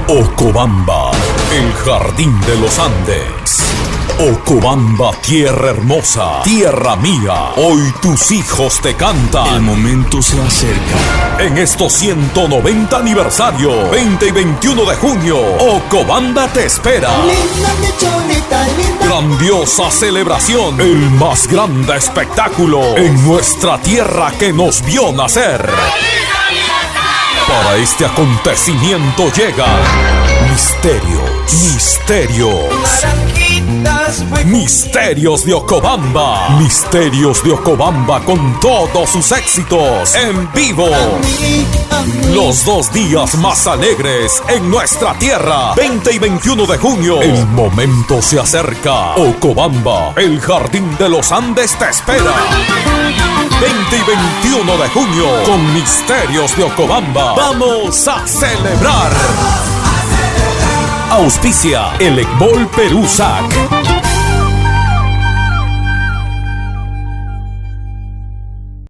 Ocobamba, el jardín de los Andes. Ocobamba, tierra hermosa, tierra mía. Hoy tus hijos te cantan. El momento se acerca. En estos 190 aniversario, 20 y 21 de junio, Ocobamba te espera. Linda, mi chulita, linda. Grandiosa celebración, el más grande espectáculo en nuestra tierra que nos vio nacer. Para este acontecimiento llega Misterios de Ocobamba. Misterios de Ocobamba con todos sus éxitos en vivo. Los 2 días más alegres en nuestra tierra. 20 y 21 de junio. El momento se acerca. Ocobamba, el jardín de los Andes te espera. 20 y 21 de junio con Misterios de Ocobamba. ¡Vamos a celebrar! Auspicia el Ecbol Perusac.